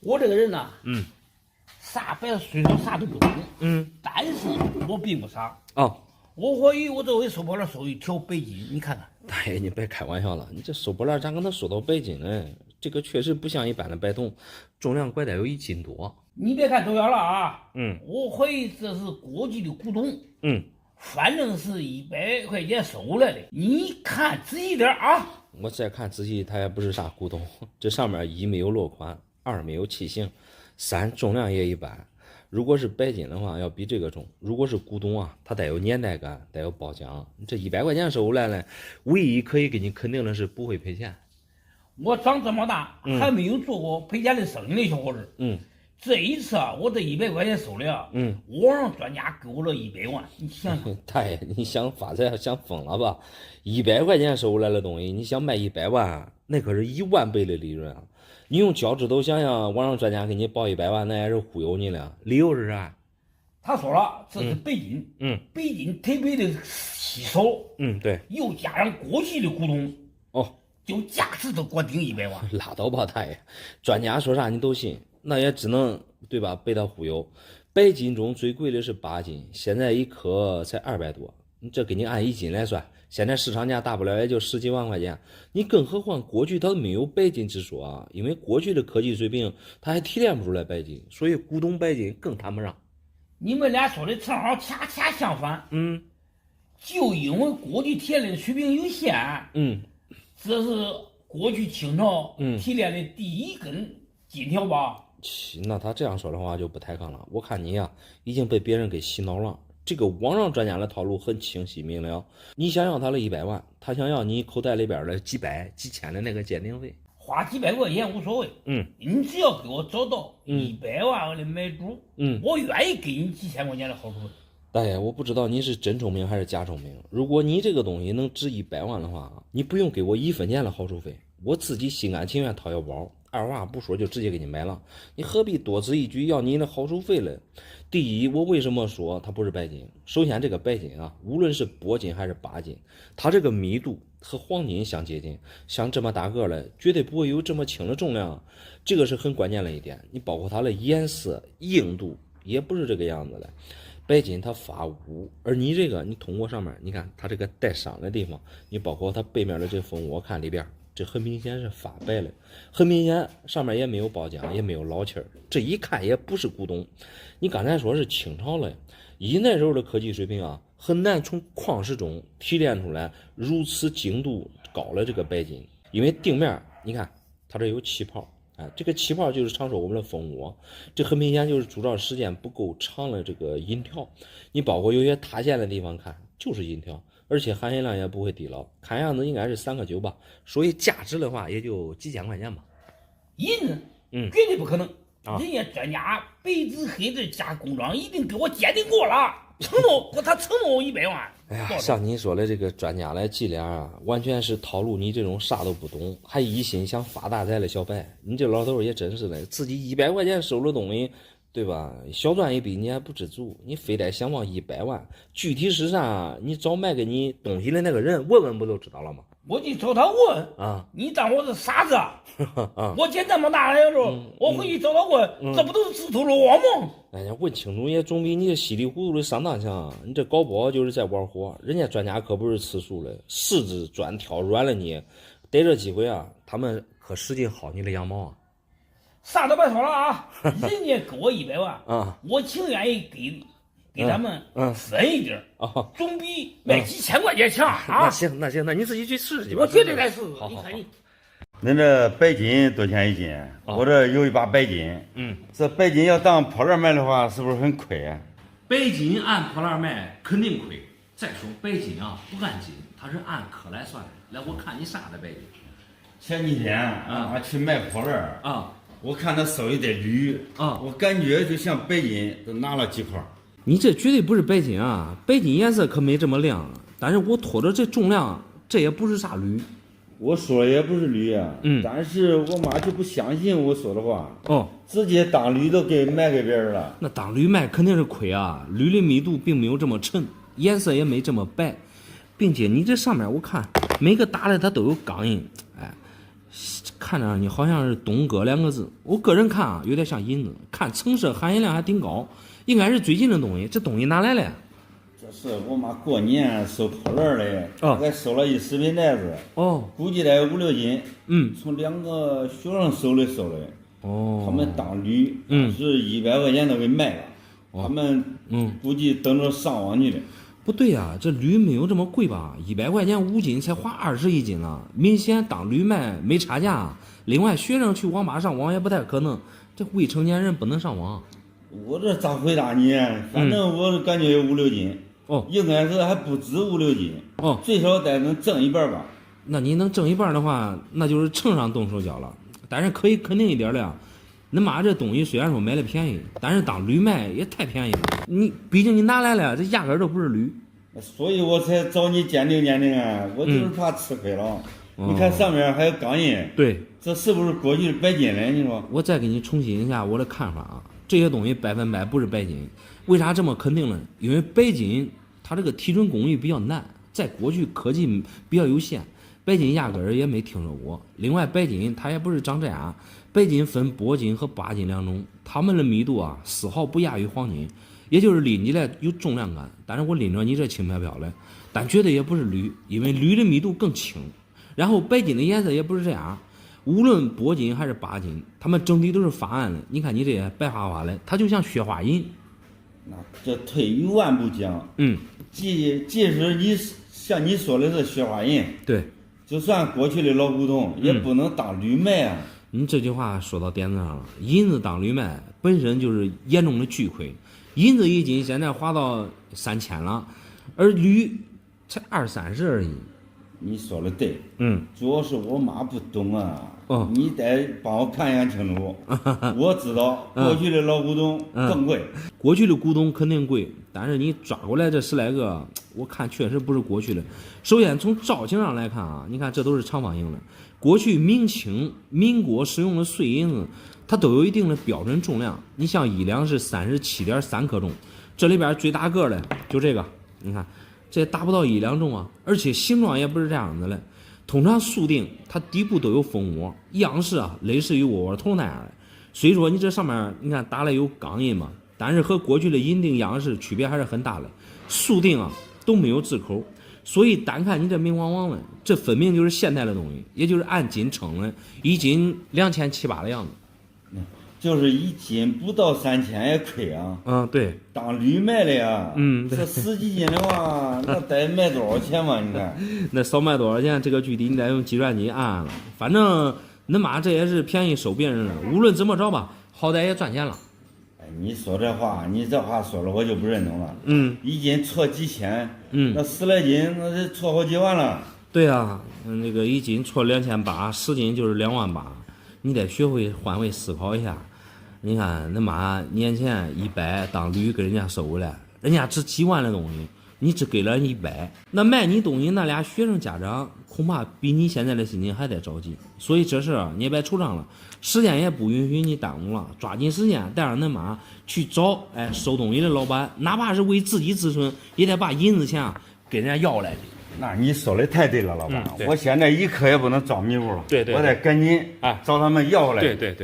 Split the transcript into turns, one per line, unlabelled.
我这个人呐，啥白虽然啥都不懂，但是我并不傻。
哦，
我怀疑我这回收破烂收一条白金，你看看。
大爷，你别开玩笑了，你这收破烂咋跟他说到白金呢？这个确实不像一般的白铜，重量怪得有1斤多。
你别看走样了啊，我怀疑这是国际的古董，反正是100块钱收来的。你看仔细点啊！
我再看仔细，它也不是啥古董，这上面1没有落款，2没有器型，3重量也一般。如果是白金的话，要比这个重；如果是古董啊，它带有年代感，带有褒奖。这100块钱收来了，唯一可以给你肯定的是不会赔钱。
我长这么大还没有做过赔钱的生意的小伙子。这一次啊，我这100块钱收了啊，网上专家给我了100万，你想想。
大爷，你想发财想疯了吧？100块钱收来的东西，你想卖100万，那可是10000倍的利润啊！你用脚趾头想想，网上专家给你报100万，那也是忽悠你了。理由是啥？
他说了，这是白金，白金特别的稀少，
对，
又加上过去的古董，就价值都给我定100万。
拉倒吧，大爷，专家说啥你都信，那也只能对吧？被他忽悠。白金中最贵的是8斤，现在1颗才200多，你这给你按1斤来算，现在市场价大不了也就10几万块钱。你更何况过去它没有白金之说啊，因为过去的科技水平它还提炼不出来白金，所以古董白金更谈不上。
你们俩说的正好恰恰相反，就因为过去提炼的水平有限，这是过去清朝提炼的第一根金条吧？
那他这样说的话就不抬杠了。我看你呀，已经被别人给洗脑了。这个网上专家的套路很清晰明了，你想要他的100万，他想要你口袋里边的几百几千的那个鉴定费，
花几百块钱无所谓，你只要给我找到100万的买主，我愿意给你几千块钱的好处。
大爷，我不知道你是真聪明还是假聪明。如果你这个东西能值100万的话，你不用给我1分钱的好处费，我自己心甘情愿掏腰包，二话不说就直接给你买了。你何必多此一举要你的好处费了？第一，我为什么说它不是白金？首先，这个白金啊，无论是铂金还是钯金，它这个密度和黄金相接近，像这么大个的，绝对不会有这么轻的重量，这个是很关键的一点。你包括它的颜色、硬度也不是这个样子的。白金它发乌，而你这个你通过上面，你看它这个带伤的地方，你包括它背面的这蜂窝看里边，这很明显是发白了，很明显上面也没有褒奖，也没有老气儿，这一看也不是古董。你刚才说是清朝了，以那时候的科技水平啊，很难从矿石中提炼出来如此精度高的这个白金，因为定面你看它这有气泡。这个气泡就是常说我们的蜂窝，这很明显就是铸造时间不够长的这个银条。你包括有些塌陷的地方看就是银条，而且含银量也不会低了，看样子应该是3个9吧，所以价值的话也就几千块钱吧。
银子，绝对不可能，人家专家白纸黑字加工装已经给我鉴定过了，他承诺我100万。
哎呀，像你说的这个专家来伎俩啊，完全是套路你这种啥都不懂，还一心想发大财的小白。你这老头也真是的，自己100块钱收了东西，对吧？小赚一笔你还不知足，你非得想往100万，具体是啥？你找卖给你东西的那个人问问不就知道了吗？
我去找他问
啊！
你当我是傻子啊？我捡这么大的时候，我回去找他问，这不都是自投罗网吗？
哎呀，问清楚也总比你这稀里糊涂的上当强。你这搞不好就是在玩火，人家专家可不是吃素的，柿子专挑软了你。逮着机会啊，他们可使劲薅你的羊毛啊！
啥都别说了啊，人家给我100万啊，我情愿意给他们深一点总比卖几千块钱强啊！
那行，那你自己去试试吧。
我绝对来试。
你看你，
恁这白金多钱1斤？我这有一把白金。这白金要当破烂卖的话，是不是很亏啊？
白金按破烂卖肯定亏。再说白金啊，不按斤，它是按克来算的。来，我看你啥的白金。
前几天俺去卖破烂我看他收一袋铝我感觉就像白金都拿了几块。
你这绝对不是白金啊！白金颜色可没这么亮，但是我拖着这重量，这也不是啥铝。
我说的也不是铝啊，但是我妈就不相信我说的话，直接当铝都给卖给别人了。
那当铝卖肯定是亏啊，铝的密度并没有这么沉，颜色也没这么白，并且你这上面我看每个打的它都有钢印，看着你好像是东哥2个字，我个人看啊，有点像银子，看成色含银量还挺高，应该是最近的东西。这东西哪来的？
这是我妈过年收破烂的，大概收了一10瓶袋子，估计得5、6斤，从2个学生手里收的，他们当驴，是100块钱都给卖了，他们估计等着上网去了。
不对呀，这驴没有这么贵吧？100块钱5斤，才花20一斤了，明显当驴卖没差价。另外，学生去网吧上网也不太可能，这未成年人不能上网。
我这咋回答你？反正我感觉有5、6斤。应该是还不止5、6斤。最少得能挣一半吧。
那你能挣一半的话，那就是秤上动手脚了。但是可以肯定一点的，恁妈这东西虽然说买的便宜，但是当驴卖也太便宜了。你毕竟你拿来了，这压根儿都不是驴。
所以我才找你鉴定鉴定啊，我就是怕吃亏了。你看上面还有钢印，
对，
这是不是过去的白金嘞？你说？
我再给你重申一下我的看法啊，这些东西100%不是白金。为啥这么肯定呢？因为白金它这个提纯工艺比较难，在过去科技比较有限，白金压根儿也没听说过。另外，白金它也不是长这样，白金分铂金和钯金2种，它们的密度啊丝毫不亚于黄金，也就是拎起来有重量感。但是我拎着你这轻飘飘的，但绝对也不是铝，因为铝的密度更轻。然后白金的颜色也不是这样，无论铂金还是钯金，它们整体都是发暗的。你看你这些白花花的，它就像雪花银。
那这退一万步讲，即使你像你说的是雪花银，
对，
就算过去的老古董，也不能当驴卖啊。
你这句话说到点子上了，银子当驴卖本身就是严重的巨亏，银子1斤现在花到3000了，而驴才20-30而已。
你说的对，主要是我妈不懂啊，你得帮我看一清楚。我知道过去的老古董更贵，
过去的古董肯定贵，但是你抓过来这10来个，我看确实不是过去的。首先从造型上来看啊，你看这都是长方形的，过去明清、民国使用的碎银子，它都有一定的标准重量。你像1两是37.3克重，这里边最大个的就这个，你看。这达不到1两重啊，而且形状也不是这样子的。通常塑锭它底部都有蜂窝，样式啊类似于窝窝头那样的。虽说你这上面你看打了有钢印嘛，但是和过去的银锭样式区别还是很大的。塑锭啊都没有字口，所以单看你这明晃晃的，这分明就是现代的东西，也就是按斤称的，1斤2700-28的样子。
就是1斤不到3000也亏啊！
对，
当驴卖的呀。这10几斤的话，那得卖多少钱嘛？你看，
那少卖多少钱？这个具体你得用计算机按按了。反正恁妈这也是便宜收别人了，无论怎么着吧，好歹也赚钱了。
哎，你说这话，你这话说了我就不认同了。1斤错几千，那10来斤，那得错好几万了。
对啊，那个1斤错2800，10斤就是2万8，你得学会换位思考一下。你看，恁妈年前100当驴给人家收回来，人家值几万的东西，你只给了100，那卖你东西那俩学生家长恐怕比你现在的心情还得着急。所以这事你也别惆怅了，时间也不允许你耽误了，抓紧时间带上恁妈去找收东西的老板，哪怕是为自己自尊，也得把银子钱啊给人家要来的。
那你说的太对了，老板，我现在一刻也不能找迷糊了，
对，
我得赶紧找他们要回来。
对。